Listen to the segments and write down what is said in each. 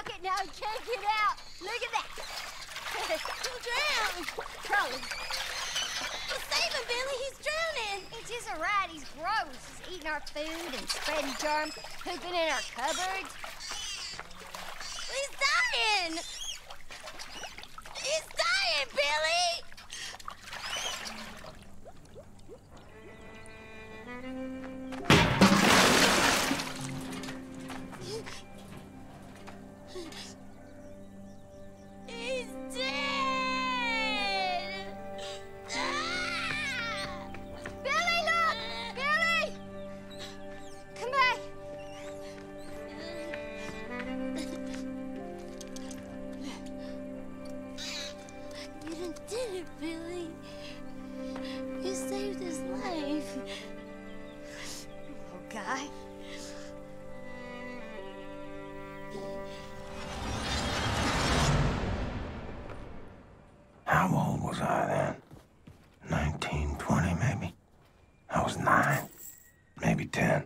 stuck it now. He can't get out. Look at that. He'll drown. Probably. Well, save him, Billy. He's drowning. It's just a rat. He's gross. He's eating our food and spreading germs, pooping in our cupboards. He's dying. He's dying, Billy. He's dead! Ah! Billy, look! Billy! Come back! You done did it, Billy. You saved his life. Oh, guy. How old was I then? 19, 20 maybe? I was 9, maybe 10.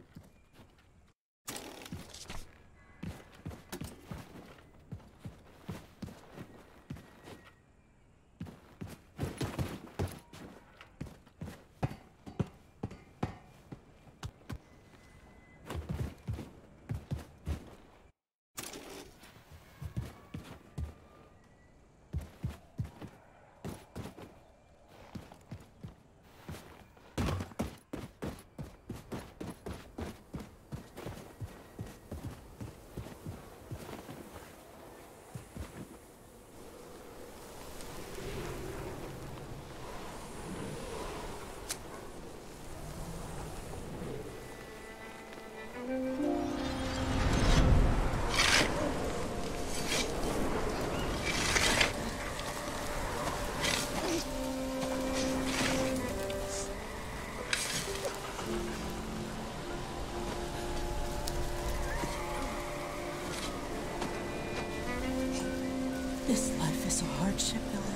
This life is a hardship, Billy.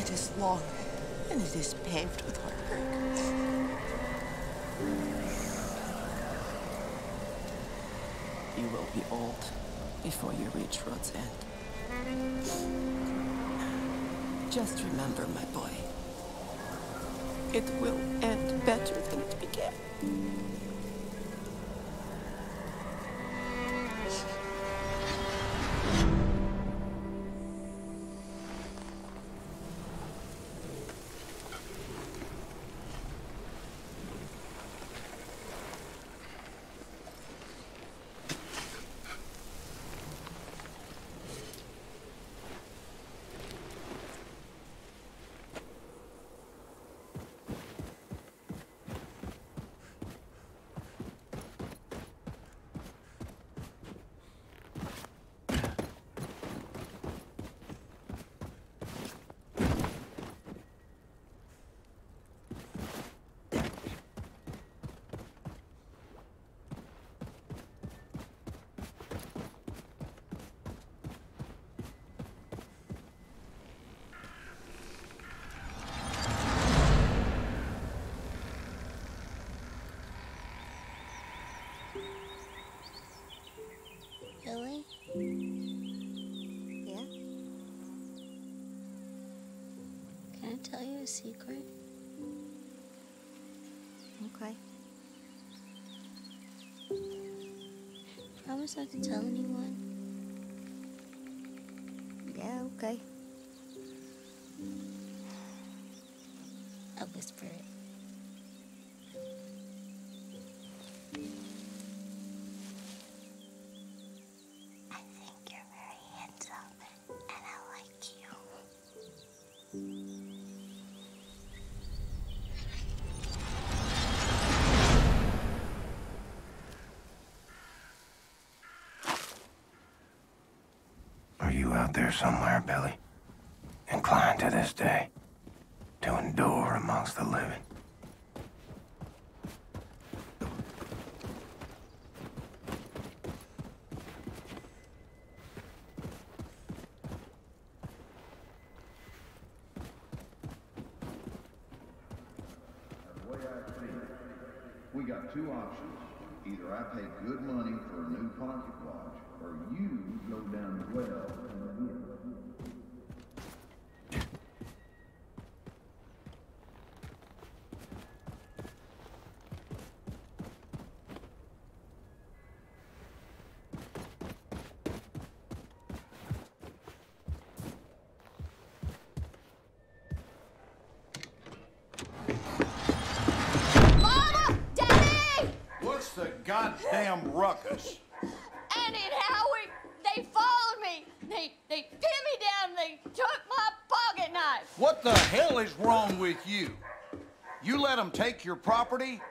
It is long, and it is paved with heartbreak. You will be old before you reach road's end. Just remember, my boy, it will end better than it began. Billy? Yeah? Can I tell you a secret? Okay. Promise not to tell anyone. Yeah, okay. I'll whisper it. I think you're very handsome, and I like you. Are you out there somewhere, Billy? Inclined to this day to endure amongst the living? The way I see it, we got two options. Either I pay good money for a new pocket watch, or you go down the well and get. Mama! Daddy! What's the goddamn ruckus? Annie and Howie, they followed me. They pinned me down. They took my pocket knife. What the hell is wrong with you? You let them take your property,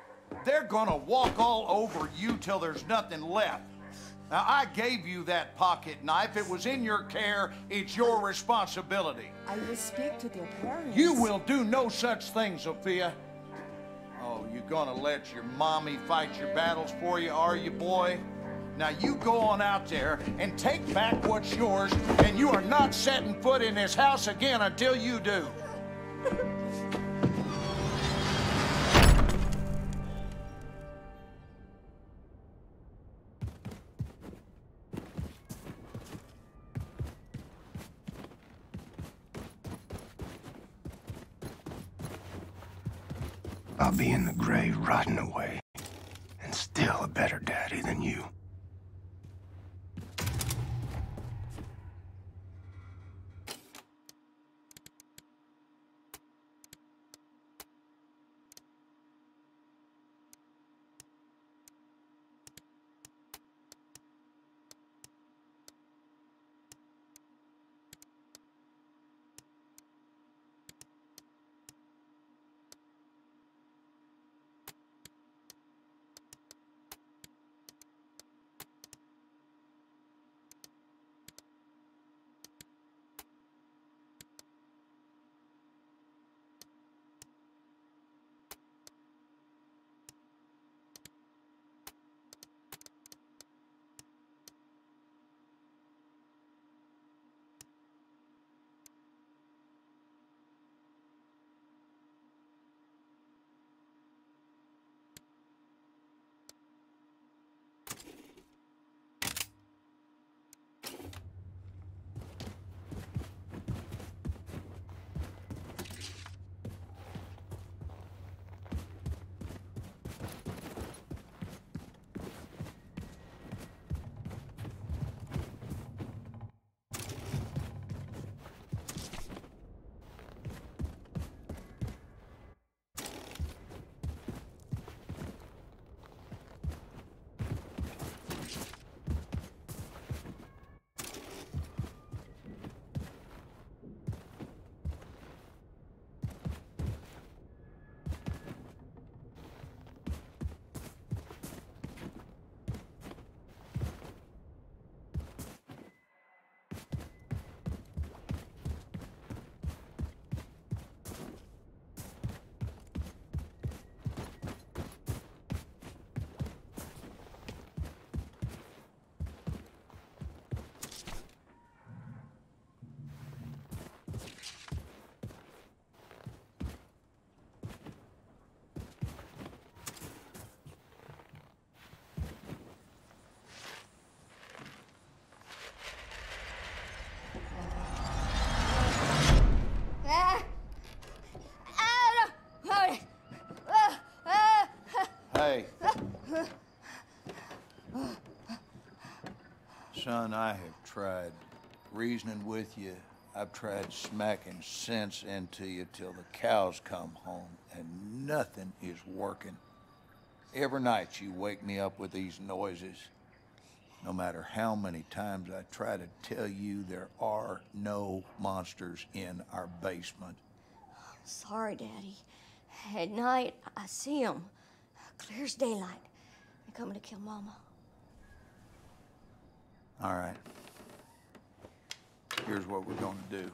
they're gonna walk all over you till there's nothing left. Now, I gave you that pocket knife. It was in your care. It's your responsibility. I will speak to their parents. You will do no such thing, Sophia. Oh, you gonna let your mommy fight your battles for you, are you, boy? Now you go on out there and take back what's yours, and you are not setting foot in this house again until you do. I'll be in the grave rotting away, and still a better daddy than you. Hey. Son, I have tried reasoning with you. I've tried smacking sense into you till the cows come home, and nothing is working. Every night you wake me up with these noises. No matter how many times I try to tell you there are no monsters in our basement. Sorry, Daddy. At night, I see them. Clear as daylight. They're coming to kill Mama. All right. Here's what we're gonna do.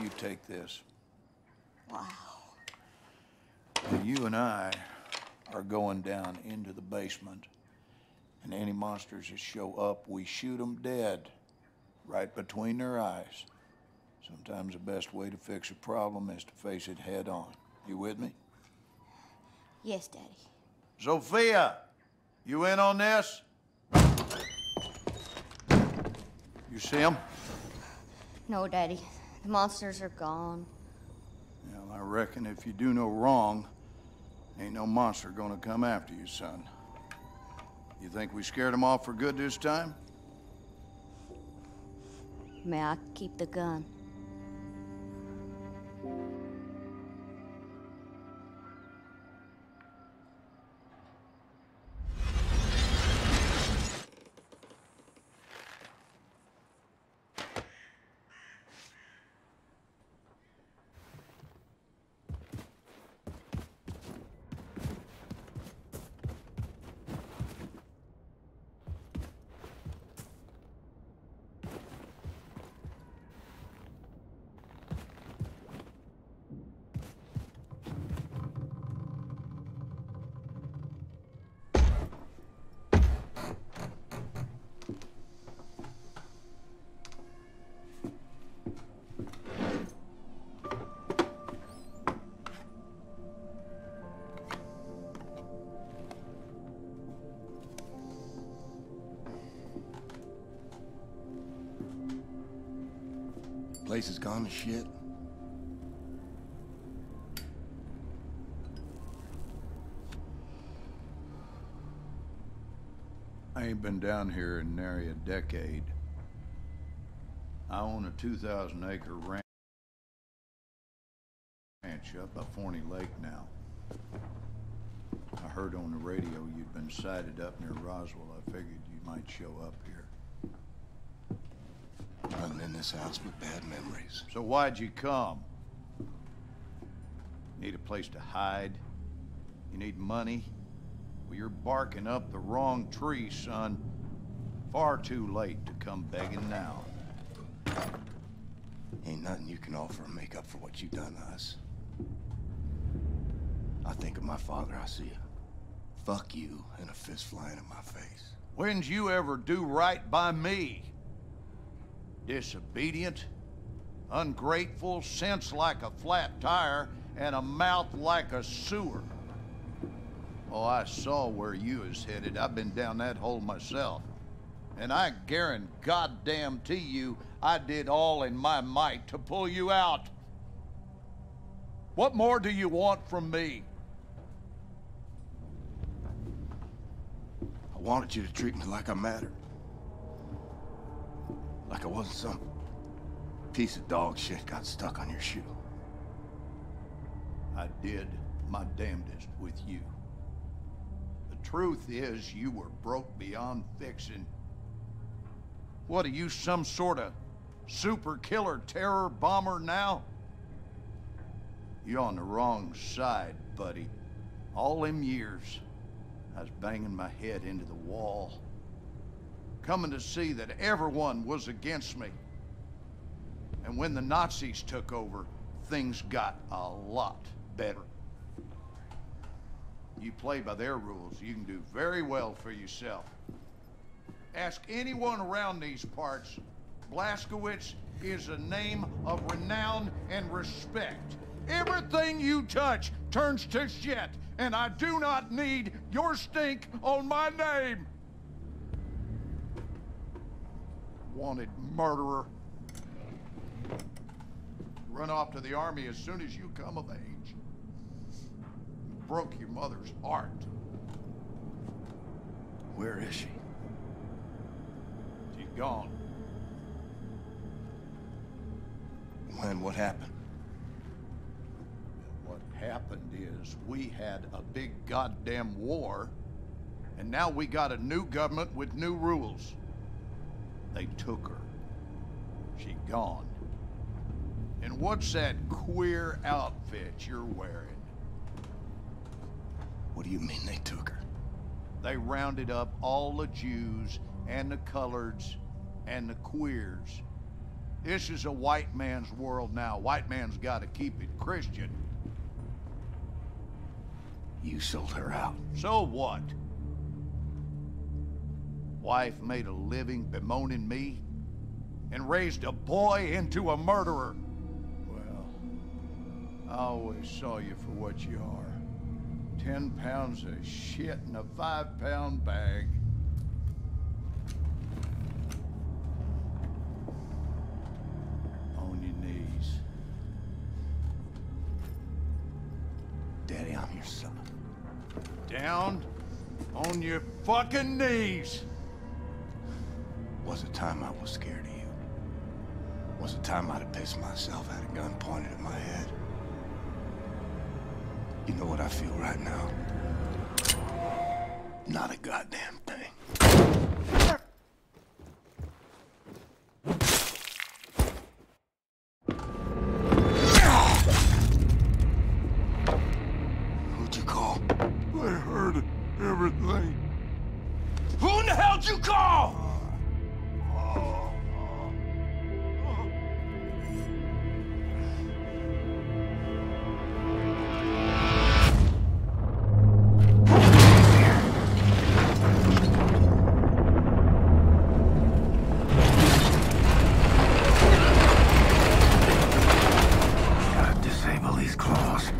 You take this. Wow. Now, you and I are going down into the basement, and any monsters that show up, we shoot them dead, right between their eyes. Sometimes the best way to fix a problem is to face it head on. You with me? Yes, Daddy. Sophia, you in on this? You see him? No, Daddy. The monsters are gone. Well, I reckon if you do no wrong, ain't no monster gonna come after you, son. You think we scared him off for good this time? May I keep the gun? Place has gone to shit. I ain't been down here in nary a decade. I own a 2,000-acre ranch up by Forney Lake now. I heard on the radio you'd been sighted up near Roswell. I figured you might show up here. Nothing in this house but bad memories. So why'd you come? Need a place to hide? You need money? Well, you're barking up the wrong tree, son. Far too late to come begging now. Ain't nothing you can offer to make up for what you done to us. I think of my father, I see a fuck you and a fist flying in my face. When'd you ever do right by me? Disobedient, ungrateful, sense like a flat tire, and a mouth like a sewer. Oh, I saw where you was headed. I've been down that hole myself. And I guarantee you, I did all in my might to pull you out. What more do you want from me? I wanted you to treat me like I mattered. Like I wasn't some piece of dog shit got stuck on your shoe. I did my damnedest with you. The truth is, you were broke beyond fixing. What are you, some sort of super killer terror bomber now? You're on the wrong side, buddy. All them years, I was banging my head into the wall, coming to see that everyone was against me. And when the Nazis took over, things got a lot better. You play by their rules, you can do very well for yourself. Ask anyone around these parts. Blazkowicz is a name of renown and respect. Everything you touch turns to shit, and I do not need your stink on my name. Wanted murderer. Run off to the army as soon as you come of age. Broke your mother's heart. Where is she? She's gone. When? What happened? What happened is we had a big goddamn war, and now we got a new government with new rules. They took her. She gone. And what's that queer outfit you're wearing? What do you mean they took her? They rounded up all the Jews and the coloreds and the queers. This is a white man's world now. White man's got to keep it Christian. You sold her out. So what? Wife made a living bemoaning me and raised a boy into a murderer. Well, I always saw you for what you are. 10 pounds of shit in a 5-pound bag. Down on your fucking knees. Was a time I was scared of you. Was a time I'd have pissed myself, had a gun pointed at my head. You know what I feel right now? Not a goddamn thing. Who'd you call? I heard everything. Who in the hell'd you call? Gotta disable these claws.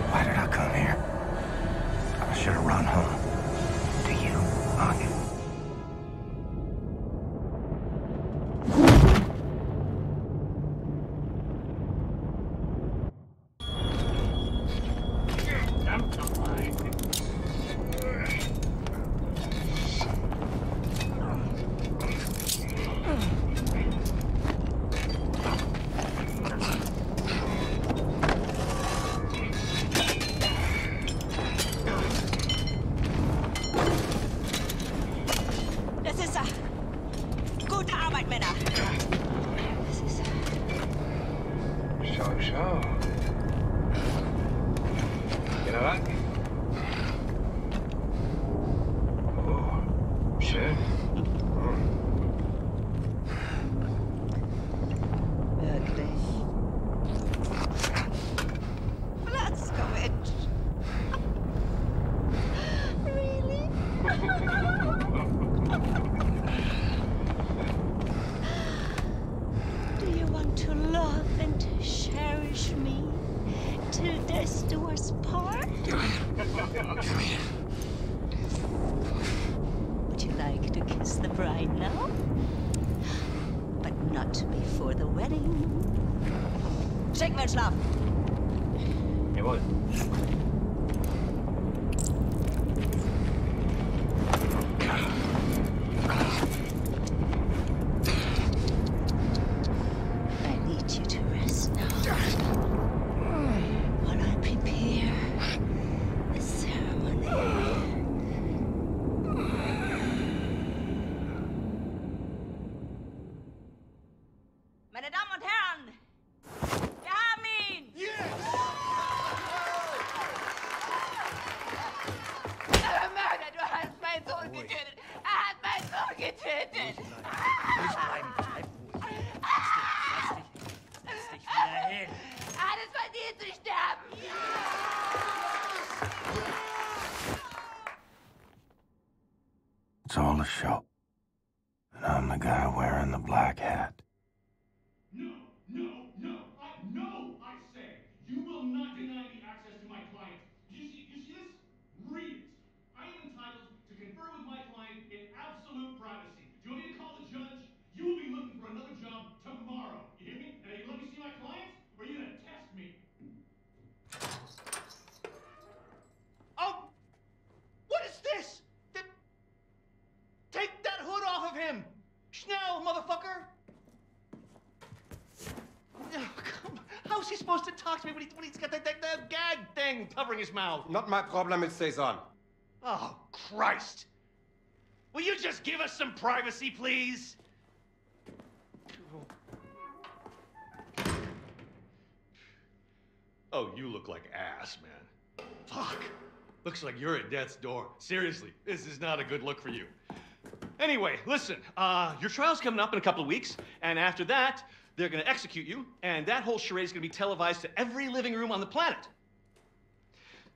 Why did I come here? I should have run home. To you, Anya. Das ist er. Gute Arbeit, Männer. Das ist er. Schau. General? Oh, schön. Wirklich. Platzkovic. Really? Do you want to love and cherish me till death do us part? Would you like to kiss the bride now? But not before the wedding. Schick mir Schlaf. Jawohl. I need you to rest now. While I prepare the ceremony. Meine Damen und Herren, wir haben ihn! How's he supposed to talk to me when he's got that gag thing covering his mouth? Not my problem, it stays on. Oh, Christ. Will you just give us some privacy, please? Oh, you look like ass, man. Fuck. Looks like you're at death's door. Seriously, this is not a good look for you. Anyway, listen, your trial's coming up in a couple of weeks, and after that, they're gonna execute you, and that whole charade is gonna be televised to every living room on the planet.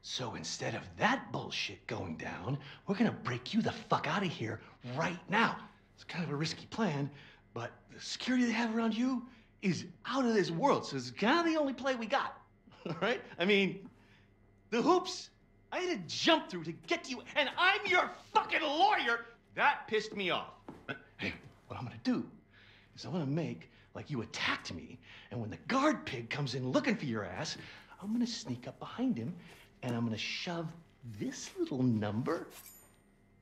So instead of that bullshit going down, we're gonna break you the fuck out of here right now. It's kind of a risky plan, but the security they have around you is out of this world, so it's kind of the only play we got. All right? I mean, the hoops I had to jump through to get to you, and I'm your fucking lawyer. That pissed me off. Hey, what I'm gonna do is I'm gonna make like you attacked me, and when the guard pig comes in looking for your ass, I'm gonna sneak up behind him, and I'm gonna shove this little number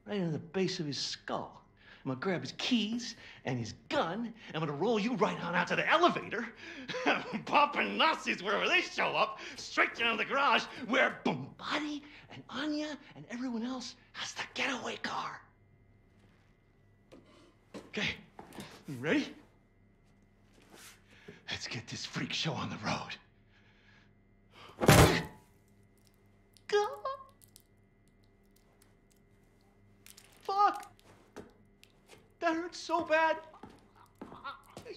right into the base of his skull. I'm gonna grab his keys and his gun, and I'm gonna roll you right on out to the elevator, popping Nazis wherever they show up, straight down to the garage where Bombati and Anya and everyone else has the getaway car. Okay, you ready? Let's get this freak show on the road. Go! Fuck! That hurts so bad.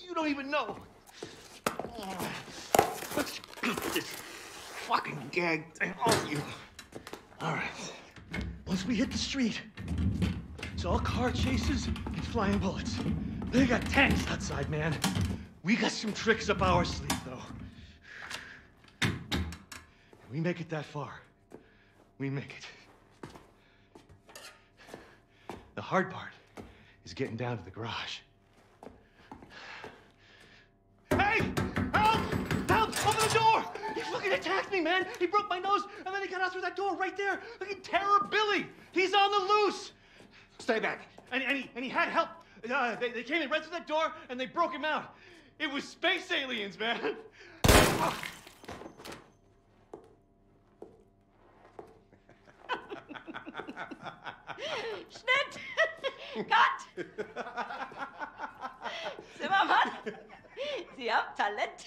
You don't even know. Let's beat this fucking gag thing on you. All right. Once we hit the street, it's all car chases and flying bullets. They got tanks outside, man. We got some tricks up our sleeve, though. We make it that far. We make it. The hard part is getting down to the garage. Hey! Help! Help! Open the door! He fucking attacked me, man! He broke my nose, and then he got out through that door right there! Fucking Terror Billy! He's on the loose! Stay back. And he had help. They came in right through that door, and they broke him out. It was space aliens, man! Schnitt! Cut! Zimmermann, Sie haben Talent.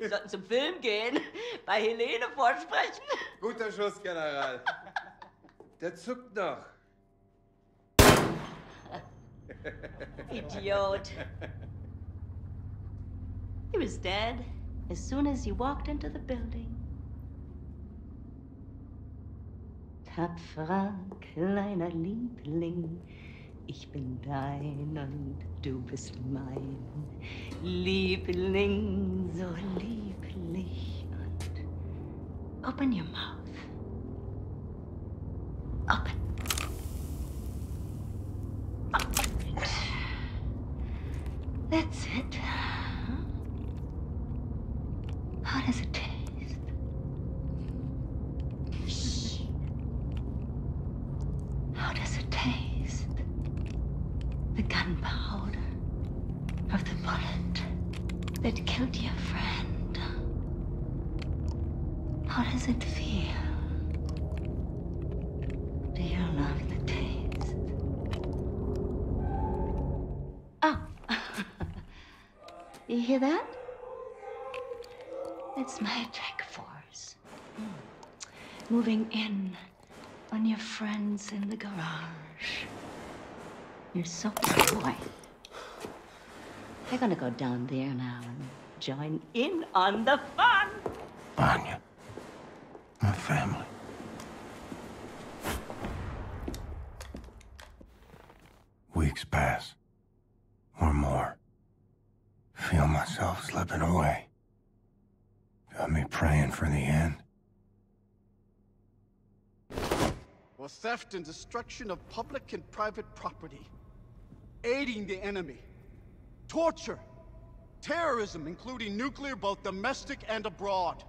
Sie sollten zum Film gehen, bei Helene vorsprechen. Guter Schuss, General. Der zuckt noch. Idiot. He was dead as soon as you walked into the building. Tapferer kleiner Liebling, ich bin dein und du bist mein. Liebling, so lieblich und... Open your mouth. Open. Open it. That's it. How does it taste? Shh. How does it taste? The gunpowder of the bullet that killed your friend. How does it feel? Do you love the taste? Oh. You hear that? It's my attack force. Moving in on your friends in the garage. You're so boy. They're gonna go down there now and join in on the fun. Anya, my family. Weeks pass, or more. Feel myself slipping away. Got me praying for the end. For theft and destruction of public and private property, aiding the enemy, torture, terrorism, including nuclear, both domestic and abroad,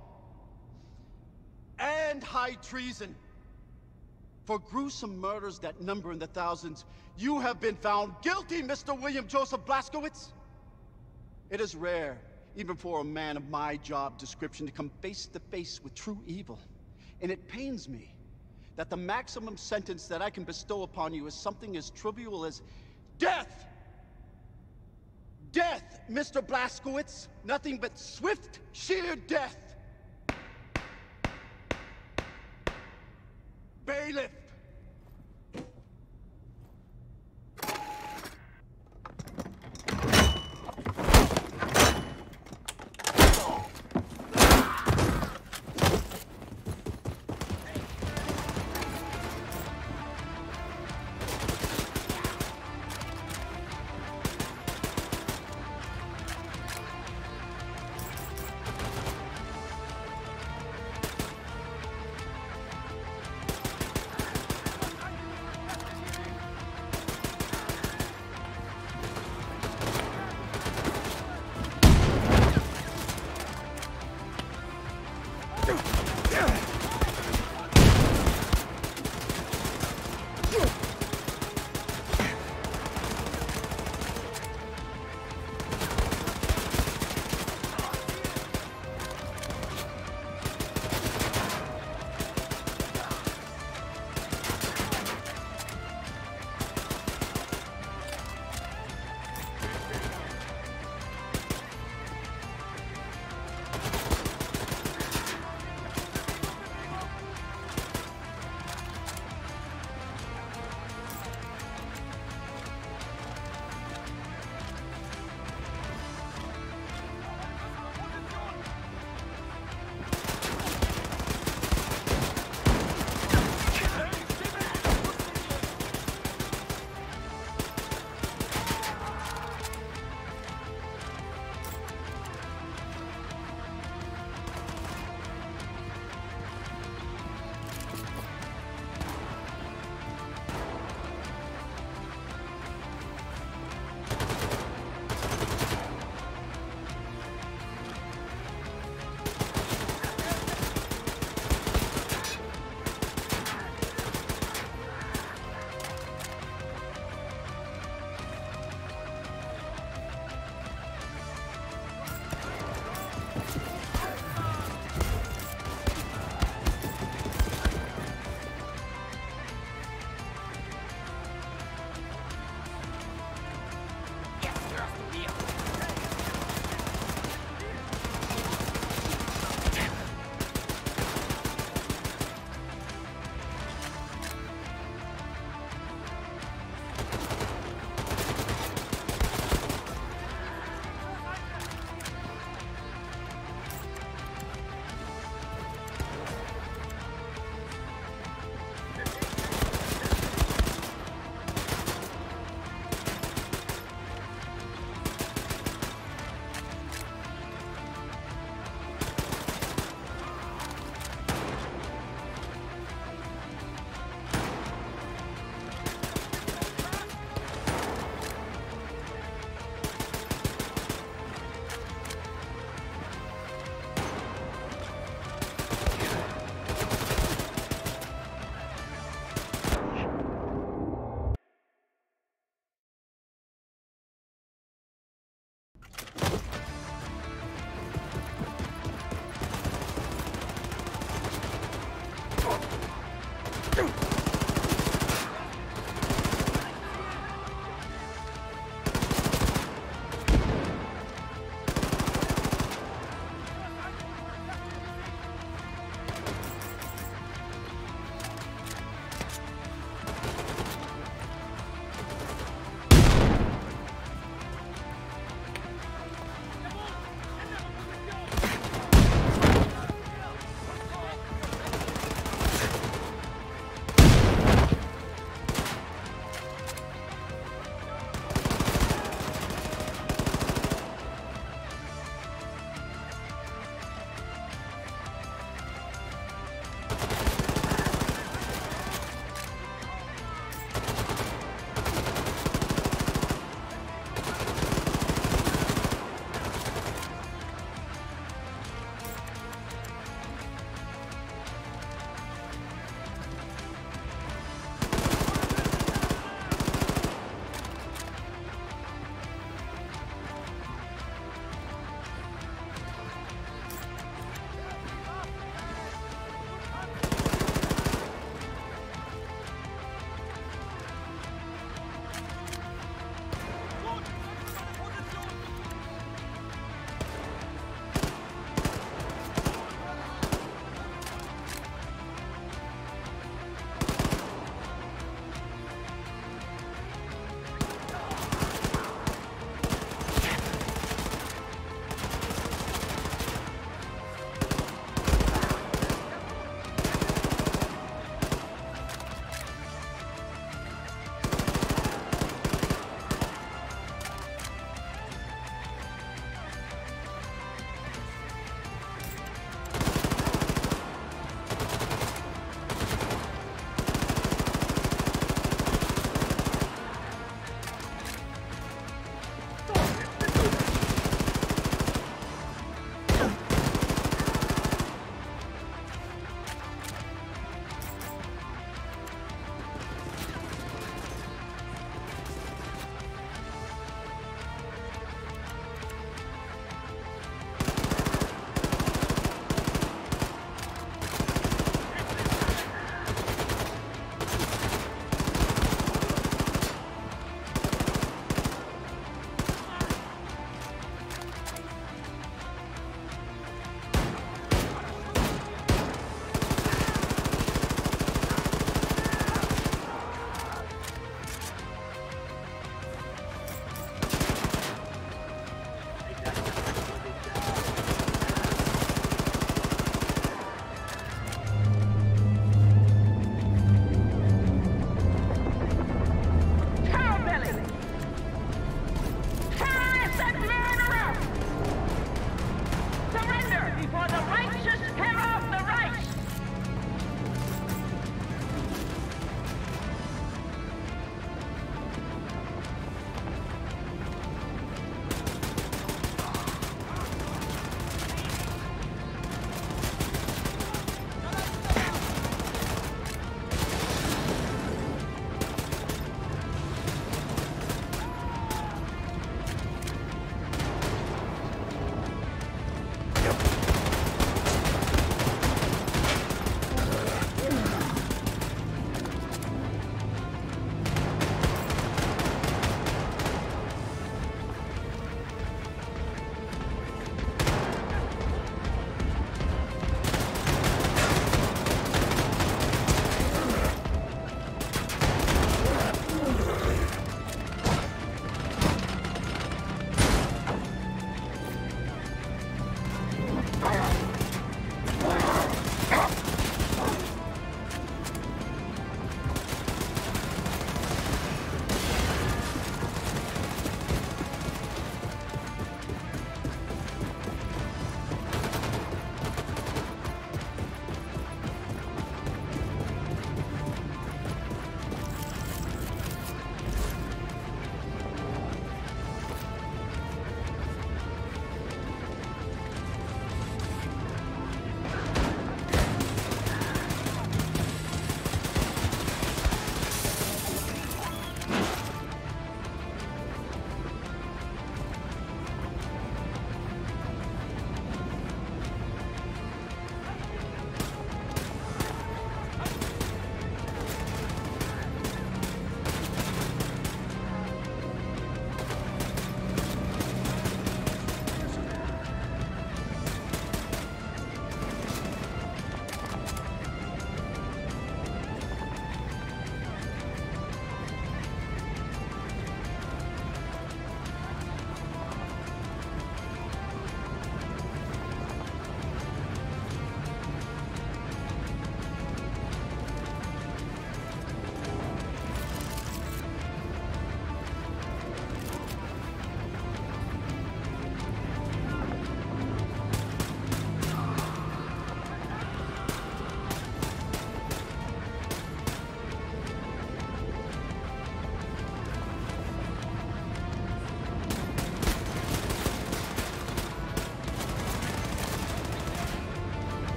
and high treason. For gruesome murders that number in the thousands, you have been found guilty, Mr. William Joseph Blazkowicz. It is rare, even for a man of my job description to come face to face with true evil. And it pains me that the maximum sentence that I can bestow upon you is something as trivial as death! Death, Mr. Blazkowicz! Nothing but swift, sheer death! Bailiff!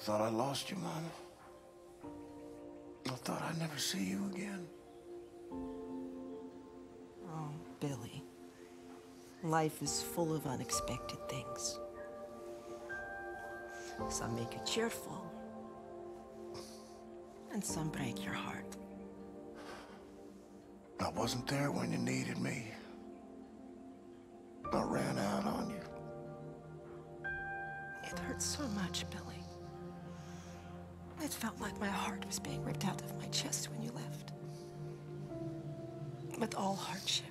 thought I lost you, Mom. I thought I'd never see you again. Oh, Billy. Life is full of unexpected things. Some make you cheerful, and some break your heart. I wasn't there when you needed me. I ran out on you. It hurt so much, Billy. It felt like my heart was being ripped out of my chest when you left. But all hardship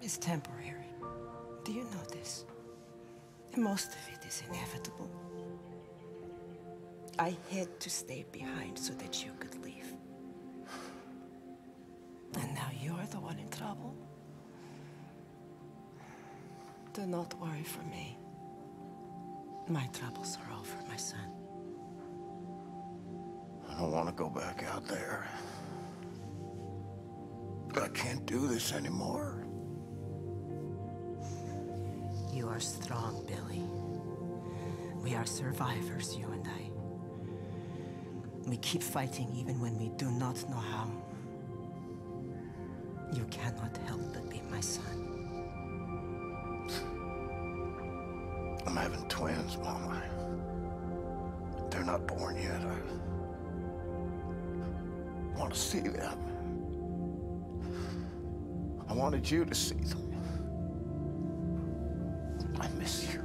is temporary. Do you know this? Most of it is inevitable. I had to stay behind so that you could leave. And now you're the one in trouble. Do not worry for me. My troubles are over, my son. I don't want to go back out there. I can't do this anymore. You are strong, Billy. We are survivors, you and I. We keep fighting even when we do not know how. You cannot help but be my son. I'm having twins, Mama. They're not born yet. I want to see them. I wanted you to see them. I miss you.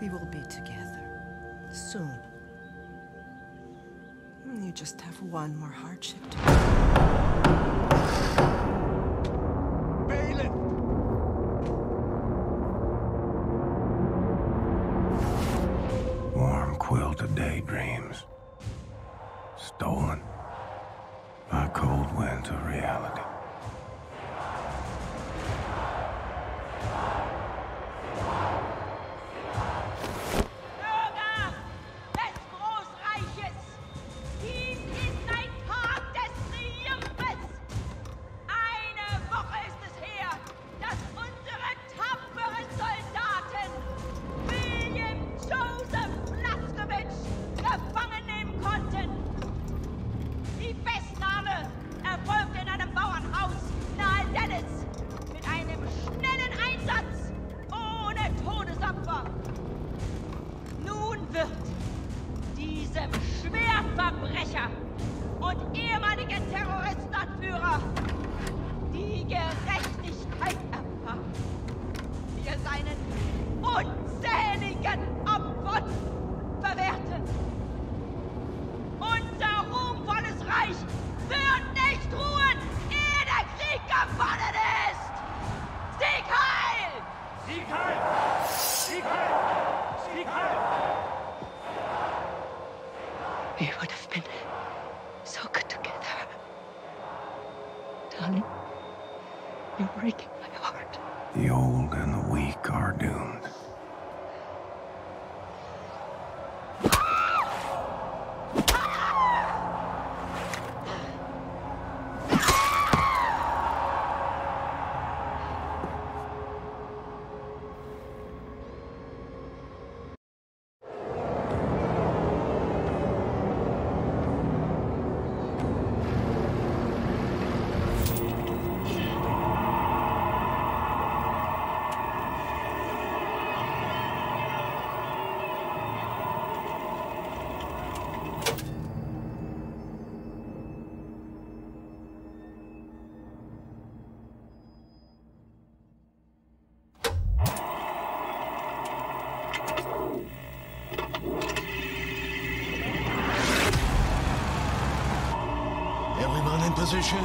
We will be together soon. You just have one more hardship to Bailiff! Warm quilted daydreams. Stolen by cold winds of reality. Schwerverbrecher und ehemalige Terroristenanführer die Gerechtigkeit erfahren, die er seinen unzähligen Opfern verwehrte. Unser ruhmvolles Reich wird nicht ruhen, ehe der Krieg gewonnen ist! Sieg heil! Sieg heil! Sieg heil! Sieg heil! We would have been so good together. Darling, you're breaking my heart. The old and the weak are doomed. Everyone in position.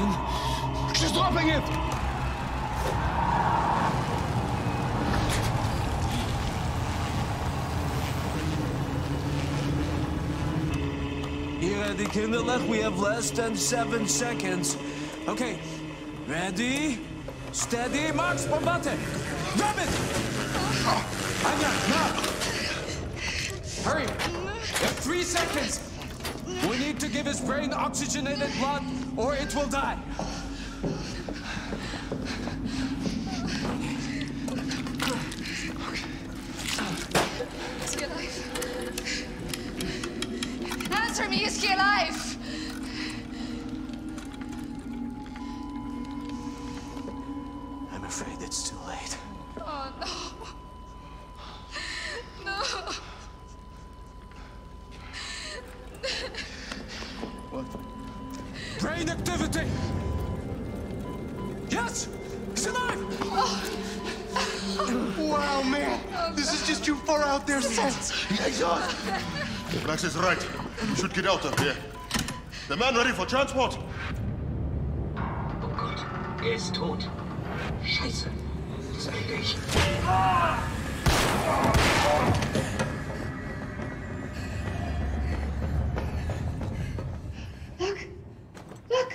She's dropping it! Hier at the Kinderlech, we have less than 7 seconds. Okay, ready, steady, march, bombate! Grab it! Anya, now! Hurry! You have 3 seconds! We need to give his brain oxygenated blood, or it will die. Is he alive? afraid it's too late. Oh, no. No. What? Brain activity! Yes! He's alive! Wow, man! This is just too far out there, Seth! Max is right. We should get out of here. The man ready for transport? Oh Gott, ist tot. Scheiße. Sei dich. Look!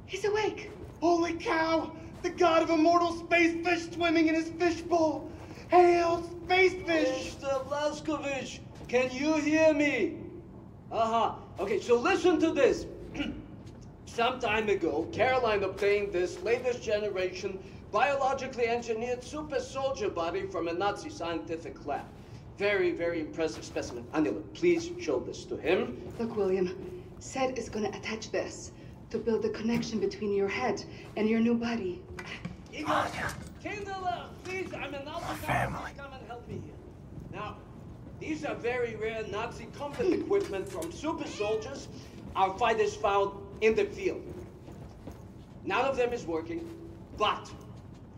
He's awake! Holy cow! The god of immortal space fish swimming in his fishbowl! Hail, space fish! Mr. Blaskovich, can you hear me? Okay, so listen to this. Some time ago, Caroline obtained this latest generation biologically engineered super soldier body from a Nazi scientific lab. Very, very impressive specimen. Anila, please show this to him. Look, William, Seth is gonna attach this to build a connection between your head and your new body. Igor, Kindler, please, I'm an Nazi family. Come and help me here. Now, these are very rare Nazi combat equipment from super soldiers our fighters found in the field. None of them is working, but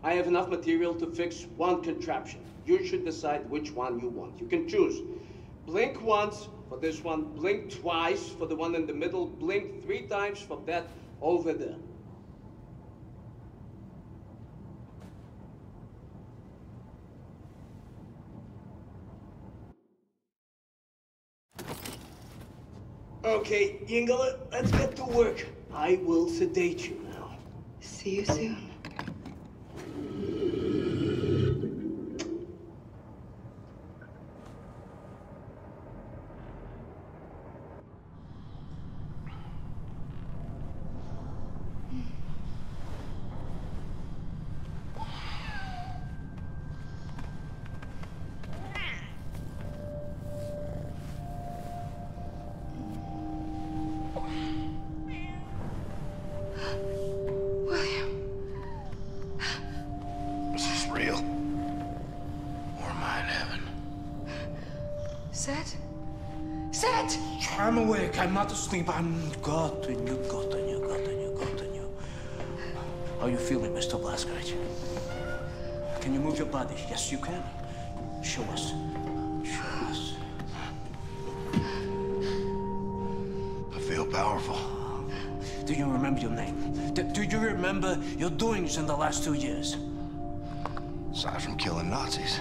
I have enough material to fix one contraption. You should decide which one you want. You can choose. Blink once for this one, blink twice for the one in the middle, blink 3 times for that over there. Okay, Yingala, let's get to work. I will sedate you now. See you soon. Seth? Seth! I'm awake. I'm not asleep. I'm gotten you. How are you feeling, Mr. Blaskovich? Can you move your body? Yes, you can. Show us. Show us. I feel powerful. Do you remember your name? Do you remember your doings in the last 2 years? Aside from killing Nazis.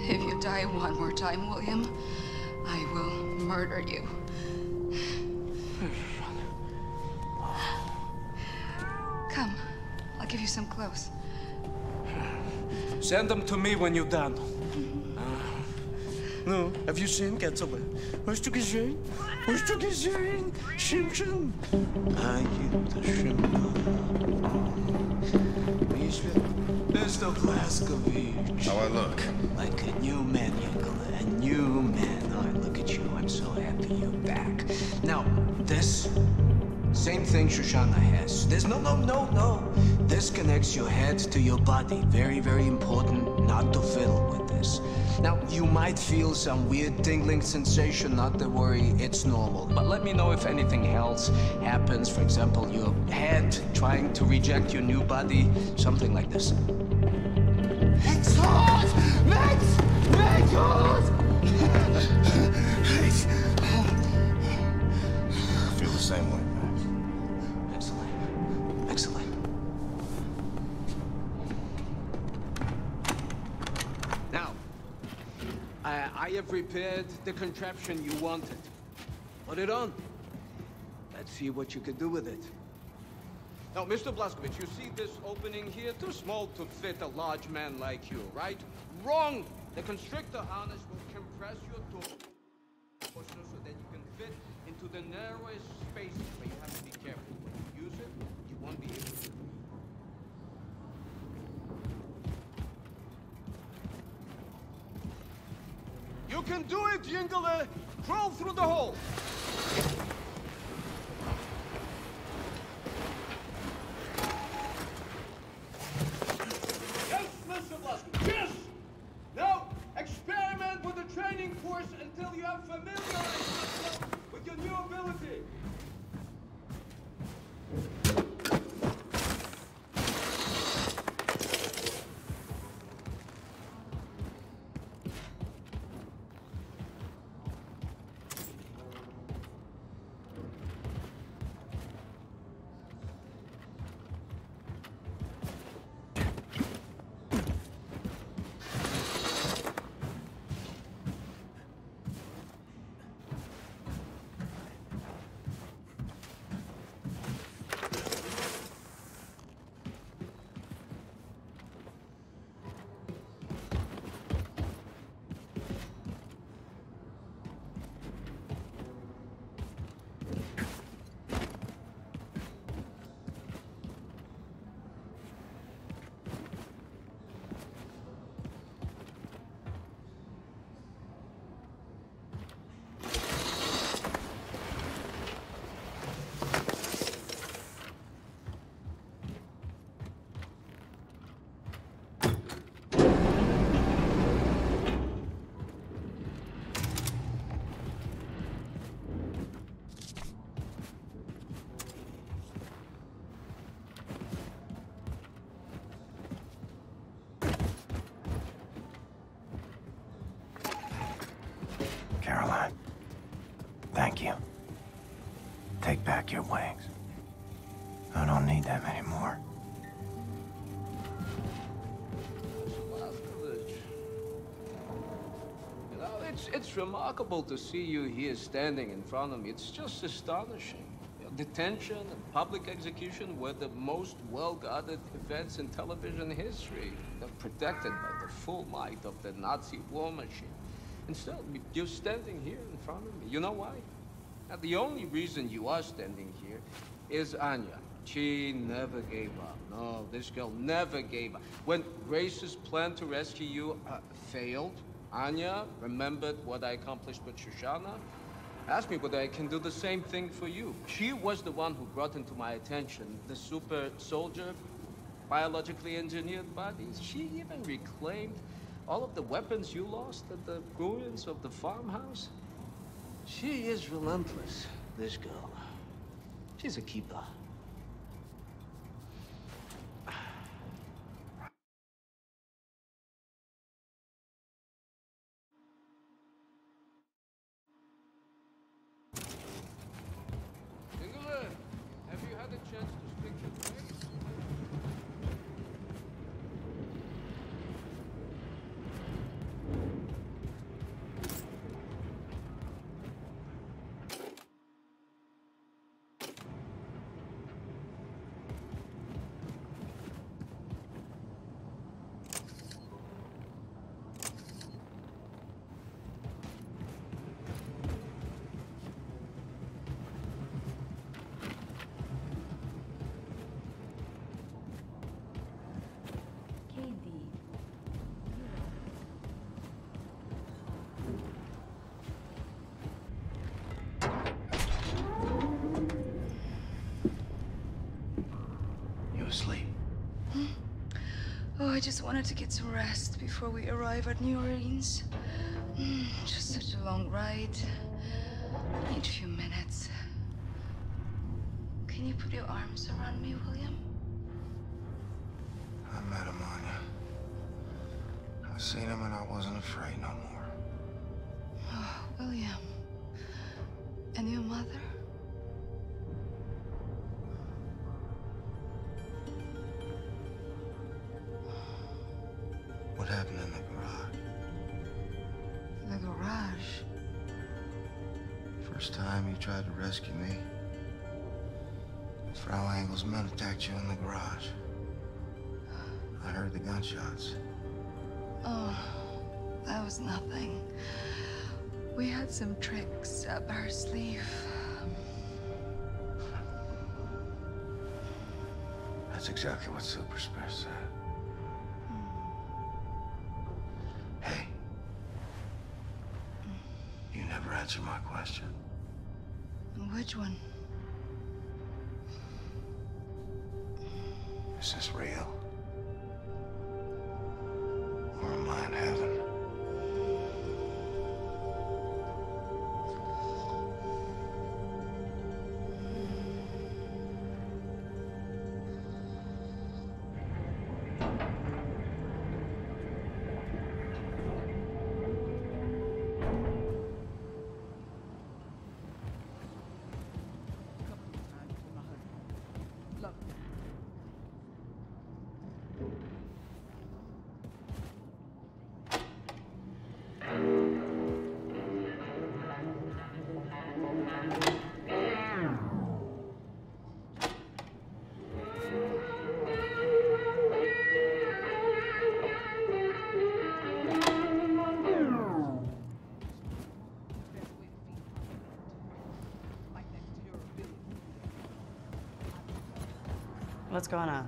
If you die one more time, William, I will murder you. Come, I'll give you some clothes. Send them to me when you're done. No, have you seen Getaway? Hast du gesehen? Hast du gesehen? Shimshim. Mr. Blaskovich. How I look? Like a new man, Yingala. A new man. Oh, look at you. I'm so happy you're back. Now, this same thing Shoshana has. There's no. This connects your head to your body. Very, very important not to fiddle with this. Now, you might feel some weird tingling sensation. Not to worry, it's normal. But let me know if anything else happens. For example, your head trying to reject your new body. Something like this. It's hot! It's hot! I feel the same way, Max. Excellent. Now, I have prepared the contraption you wanted. Put it on. Let's see what you can do with it. Now, Mr. Blaskovich, you see this opening here? Too small to fit a large man like you, right? Wrong! The constrictor harness will compress your torso so that you can fit into the narrowest spaces, but you have to be careful. When you use it, you won't be able to. You can do it, Yingala! Crawl through the hole! protect your wings. I don't need them anymore. You know, it's remarkable to see you here standing in front of me. It's just astonishing. You know, detention and public execution were the most well-guarded events in television history. They're protected by the full might of the Nazi war machine. And still, you're standing here in front of me. You know why? Now, the only reason you are standing here is Anya. She never gave up. No, this girl never gave up. When Grace's plan to rescue you failed, Anya remembered what I accomplished with Shoshana, asked me whether I can do the same thing for you. She was the one who brought into my attention the super soldier, biologically engineered bodies. She even reclaimed all of the weapons you lost at the ruins of the farmhouse. She is relentless, this girl. She's a keeper. Have you had a chance to speak to Grace? Asleep. Oh, I just wanted to get some rest before we arrive at New Orleans. Just such a long ride. I need a few minutes. Can you put your arms around me, William? I met him, Anya. I seen him and I wasn't afraid no more. Oh, William. And your mother? What happened in the garage? The garage? First time you tried to rescue me, Frau Engel's men attacked you in the garage. I heard the gunshots. Oh, that was nothing. We had some tricks up our sleeve. That's exactly what Super Spare said. Hey. You never answered my question. Which one? Is this real? Or am I in heaven? What's going on?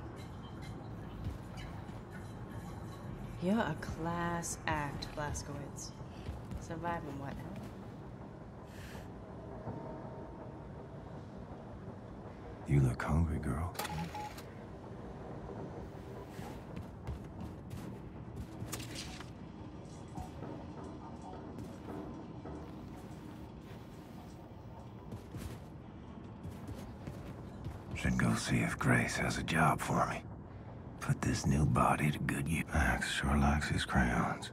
You're a class act, Blazkowicz. Surviving what? You look hungry, girl. Should go see if Grace has a job for me. Put this new body to good use. Max sure likes his crayons.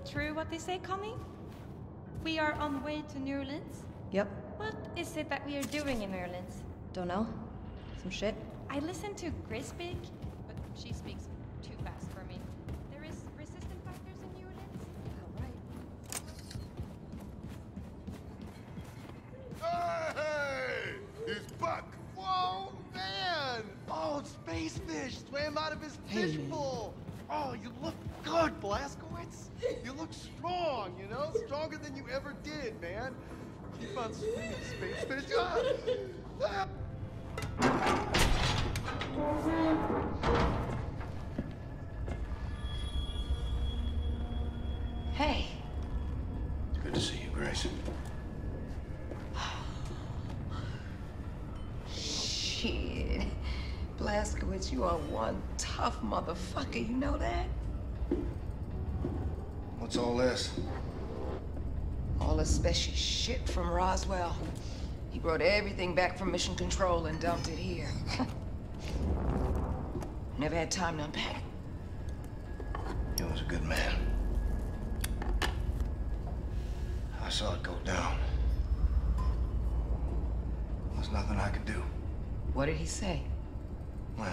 true what they say, Connie? We are on way to New Orleans? Yep. What is it that we are doing in New Orleans? Don't know. Some shit. I listened to Grace speak, but she speaks too fast for me. There is resistant fighters in New Orleans? Hey! He's back! Whoa, man! Oh, space fish swam out of his fishbowl. Oh, you look good, Blazkowicz. You look strong, you know? Stronger than you ever did, man. Keep on swimming, space fish. Hey. Good to see you, Grace. Shit. Blazkowicz, you are one tough motherfucker, you know that? What's all this? All the special shit from Roswell. He brought everything back from Mission Control and dumped it here. Never had time to unpack it. He was a good man. I saw it go down. There's nothing I could do. What did he say? When?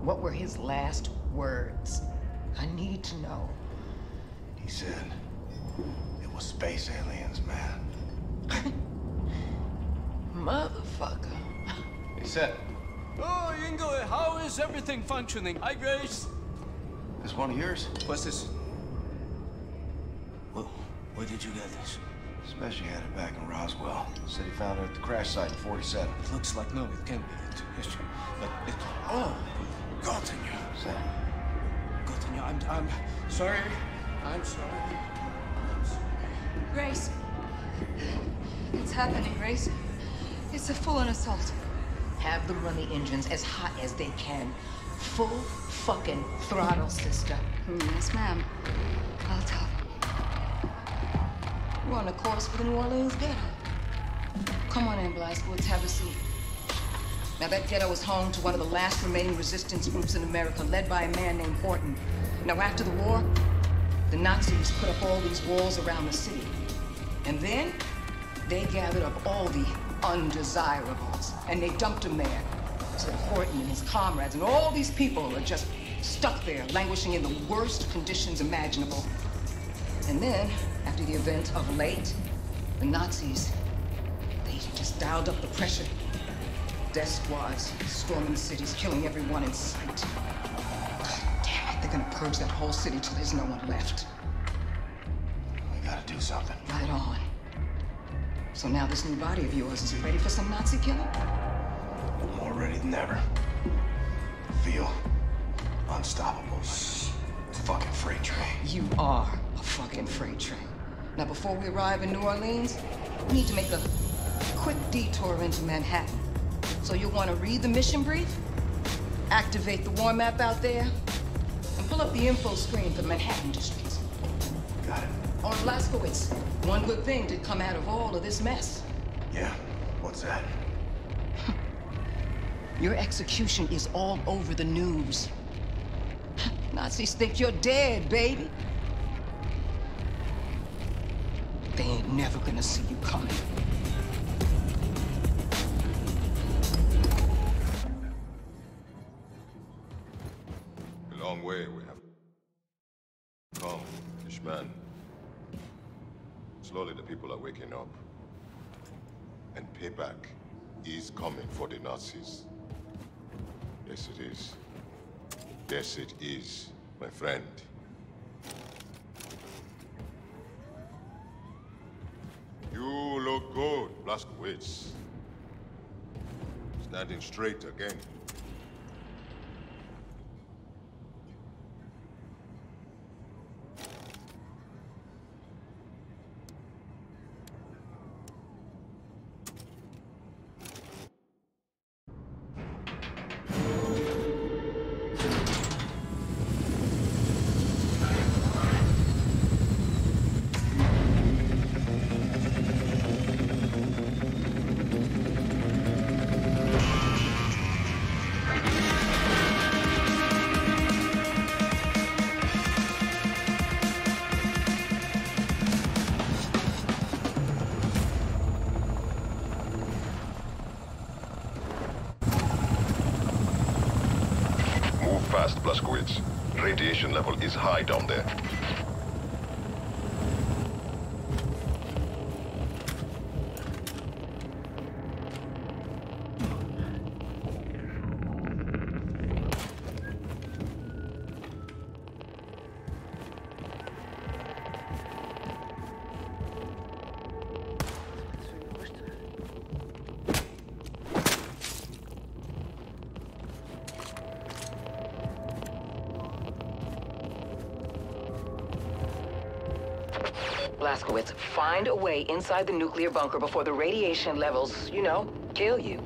What were his last words? I need to know. He said it was space aliens, man. Motherfucker. He said. Oh, Ingo, how is everything functioning? Hi, Grace. This one of yours? What's this? Where did you get this? Special had it back in Roswell. Said he found it at the crash site in 47. It looks like no, it can't be it. But it. Oh, gotten you. Say. Gotten you. I'm sorry. I'm sorry. Grace. It's happening, Grace. It's a full-on assault. Have them run the engines as hot as they can. Full fucking throttle, sister. Yes, ma'am. I'll tell them. We're on a course for the New Orleans ghetto. Come on in, Blazkowicz, have a seat. Now, that ghetto was home to one of the last remaining resistance groups in America, led by a man named Horton. Now, after the war, the Nazis put up all these walls around the city. And then, they gathered up all the undesirables, and they dumped them there. So that Horton and his comrades and all these people are just stuck there, languishing in the worst conditions imaginable. And then, after the event of late, the Nazis, they just dialed up the pressure. Death squads storming cities, killing everyone in sight. God damn it, they're gonna purge that whole city till there's no one left. We gotta do something. Right on. So now this new body of yours, is it ready for some Nazi killing? More ready than ever. Feel unstoppable. Fucking freight train. You are a fucking freight train. Now, before we arrive in New Orleans, we need to make a quick detour into Manhattan. So you'll want to read the mission brief, activate the war map out there, and pull up the info screen for the Manhattan districts. Got it. On Blazkowicz, one good thing did come out of all of this mess. Yeah, what's that? Your execution is all over the news. Nazis think you're dead, baby. They ain't never gonna see you coming. A long way we have come, Fishman. Slowly the people are waking up. And payback is coming for the Nazis. Yes, it is. Yes, it is, my friend. You look good, Blazkowicz. Standing straight again. Blazkowicz. Radiation level is high down there. Blazkowicz, find a way inside the nuclear bunker before the radiation levels, you know, kill you.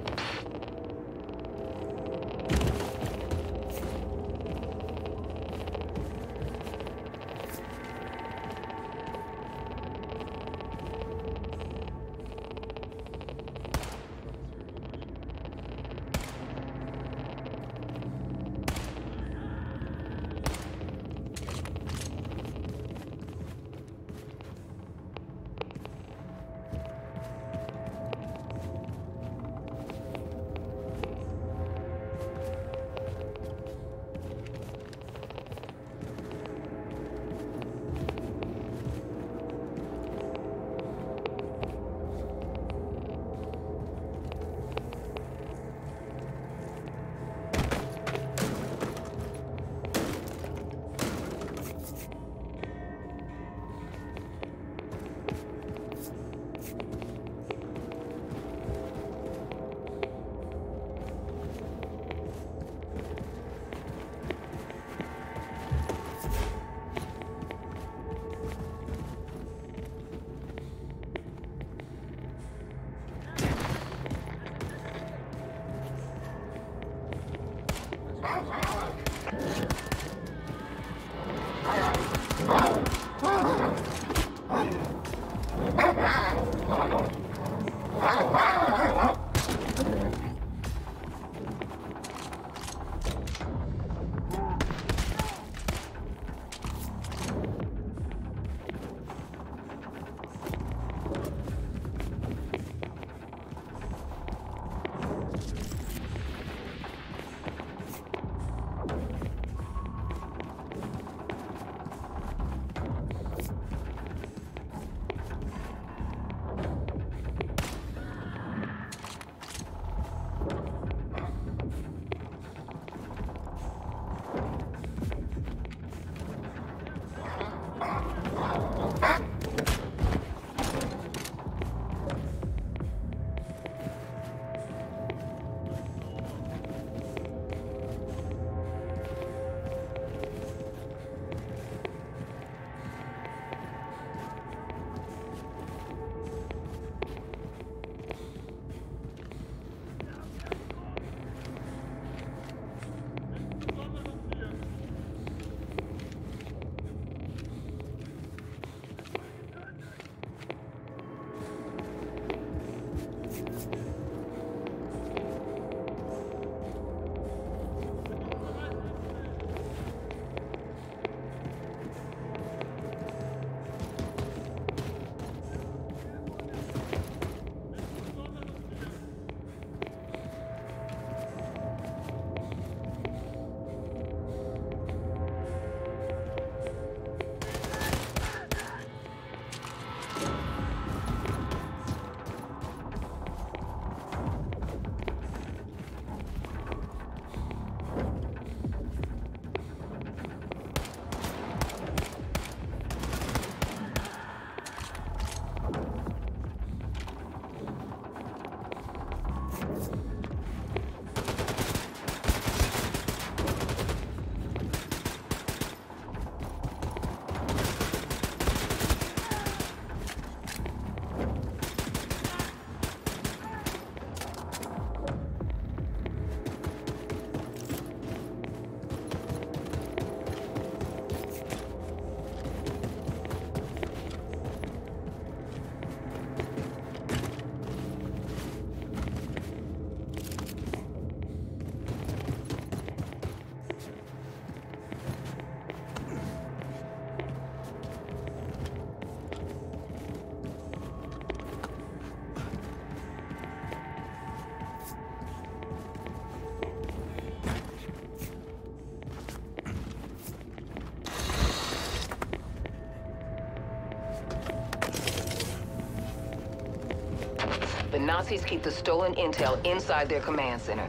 The Nazis keep the stolen intel inside their command center.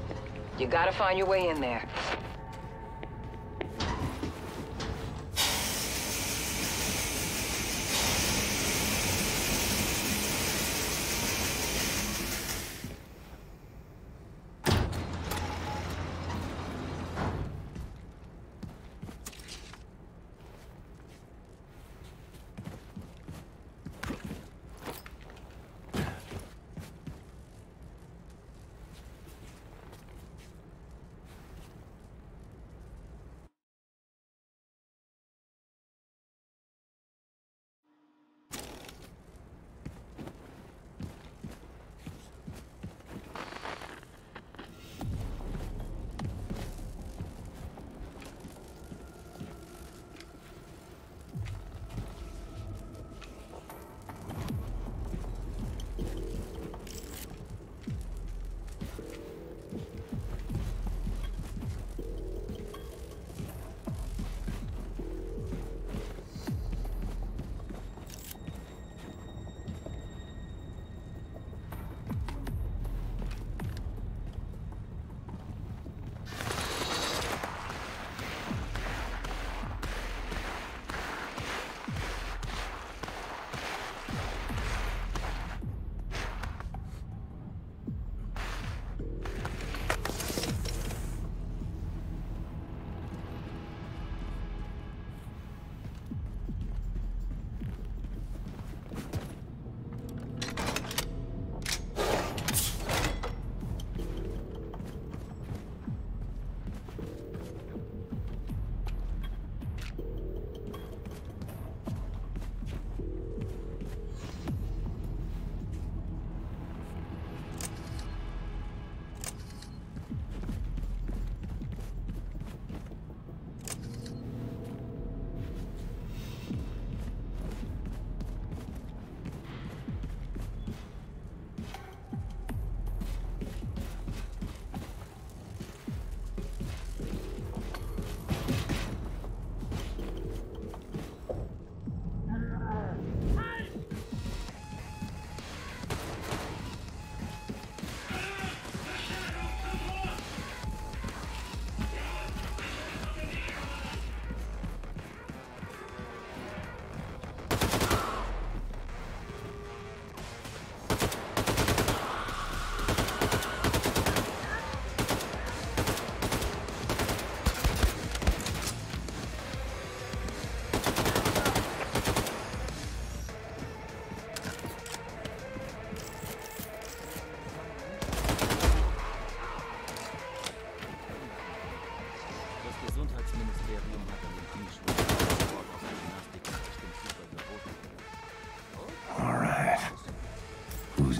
You gotta find your way in there.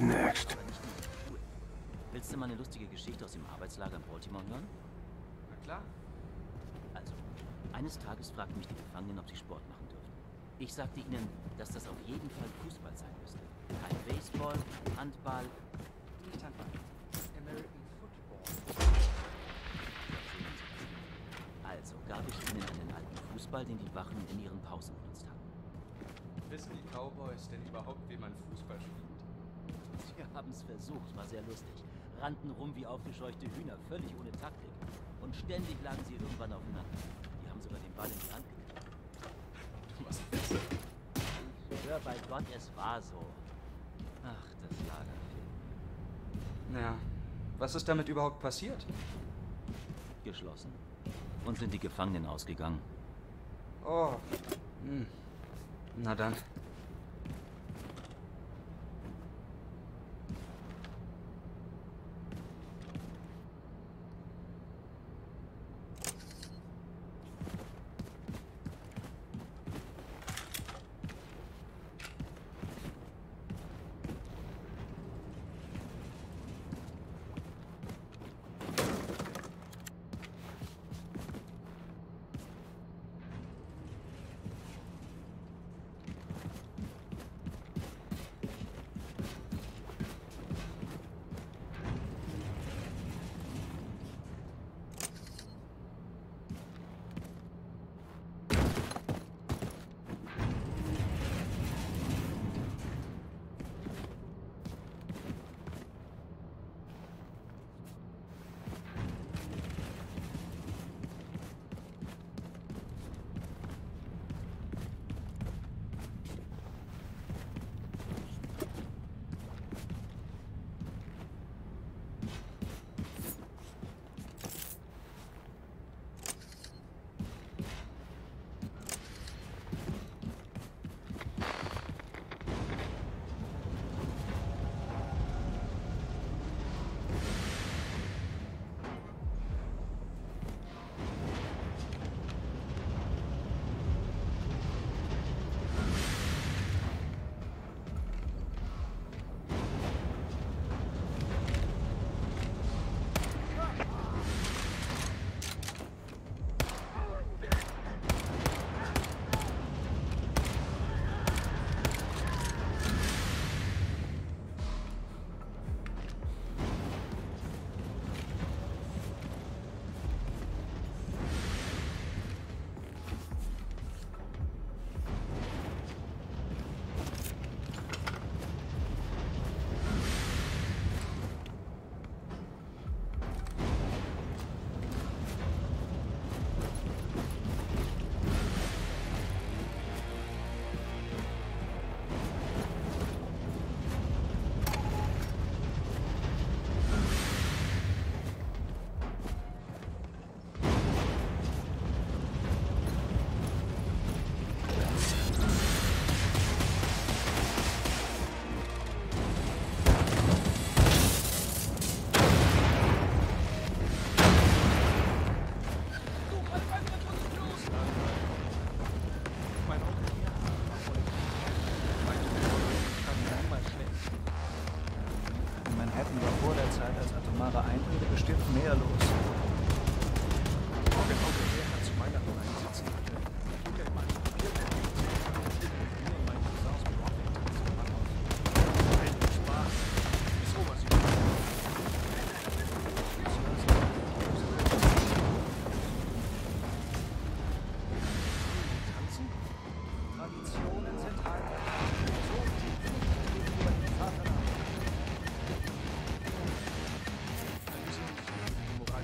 next? Willst du mal eine lustige Geschichte aus dem Arbeitslager in Baltimore hören? Na klar. Also, eines Tages fragten mich die Gefangenen, ob sie Sport machen dürfen. Ich sagte ihnen, dass das auf jeden Fall Fußball sein müsste. Kein Baseball, Handball. Nicht Handball. American Football. Also gab ich ihnen einen alten Fußball, den die Wachen in ihren Pausen benutzt hatten. Wissen die Cowboys denn überhaupt, wie man Fußball spielt? Sie haben es versucht, war sehr lustig. Rannten rum wie aufgescheuchte Hühner, völlig ohne Taktik. Und ständig lagen sie irgendwann aufeinander. Die haben sogar den Ball in die Hand gekriegt. Du warst besser. Ja, bei Gott, es war so. Ach, das Lagerfilm. Ja, was ist damit überhaupt passiert? Geschlossen. Und sind die Gefangenen ausgegangen. Oh. Hm. Na dann. klare Einrede bestimmt mehr los. Morgen Onkel Herr hat zu Weihnachten einen Sitzen. Okay, Mann. Spaß. Ist sowas über. Tanzen? Traditionen sind heilig. So tief über den Vaterland. Die Moral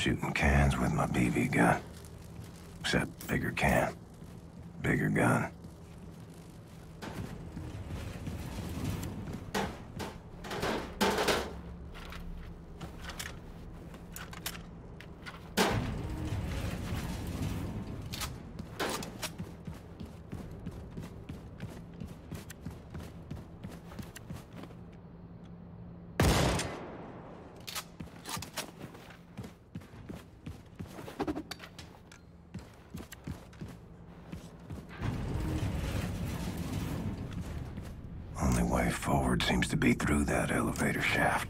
shooting cans with my BB gun. Except bigger can, bigger gun. Only way forward seems to be through that elevator shaft.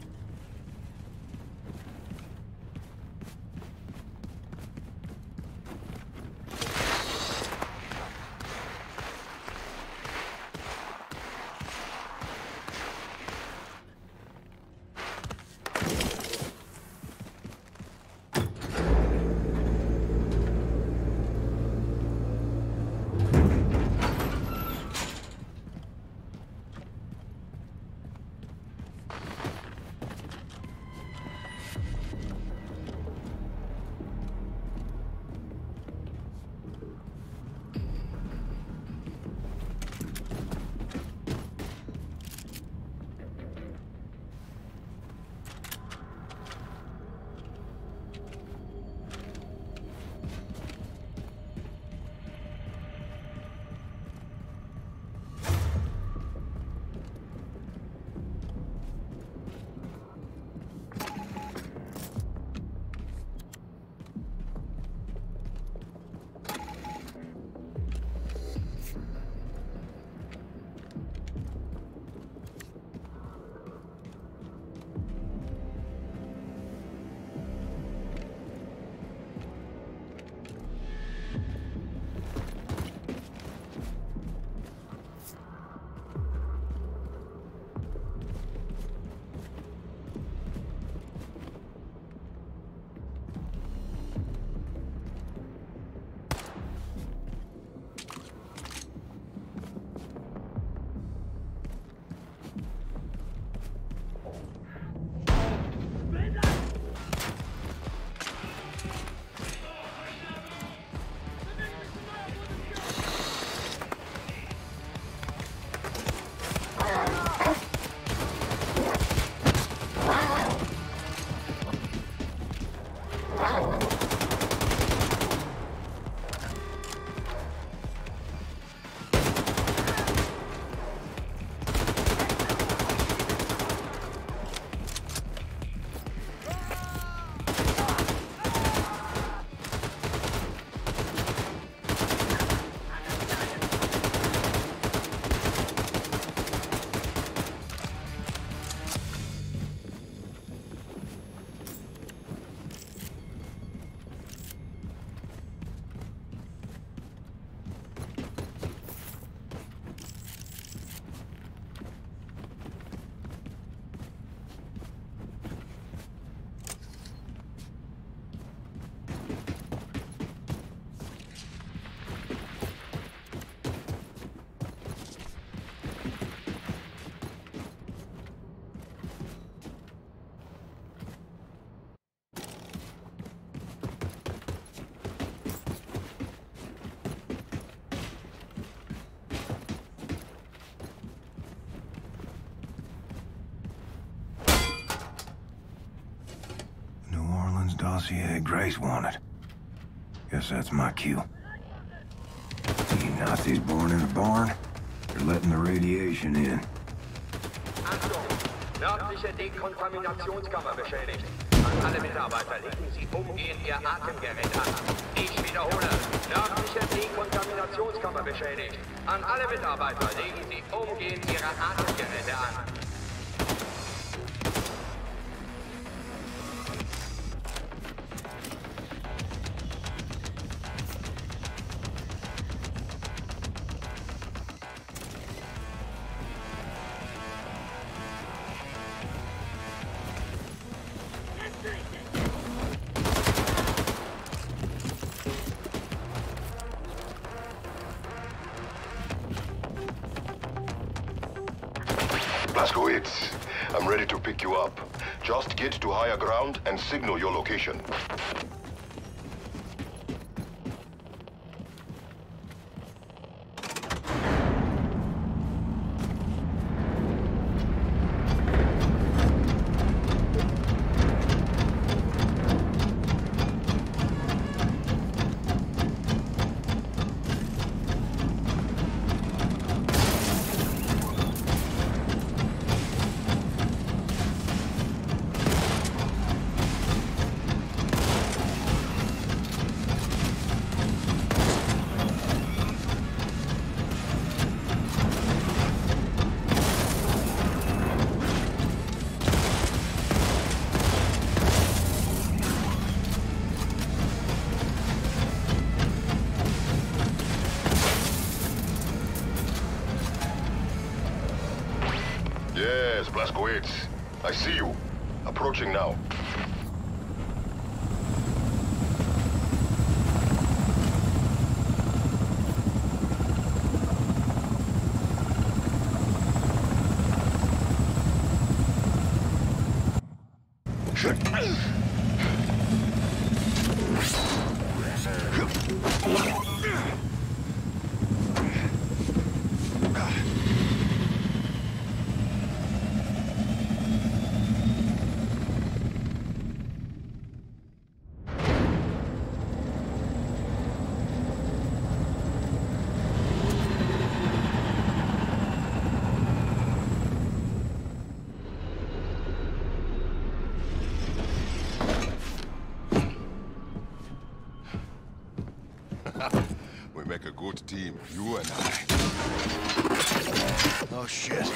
Dossier Grace wanted. Guess that's my cue. You Nazis born in a barn? They're letting the radiation in. Achtung! Nördliche Dekontaminationskammer beschädigt. An alle Mitarbeiter legen Sie umgehend Ihr Atemgerät an. Ich wiederhole. Nördliche Dekontaminationskammer beschädigt. An alle Mitarbeiter legen Sie umgehend Ihre Atemgeräte an. Blaskowitz, I'm ready to pick you up. Just get to higher ground and signal your location. Yes, Blazkowicz. I see you. Approaching now. We make a good team, you and I. Oh, shit.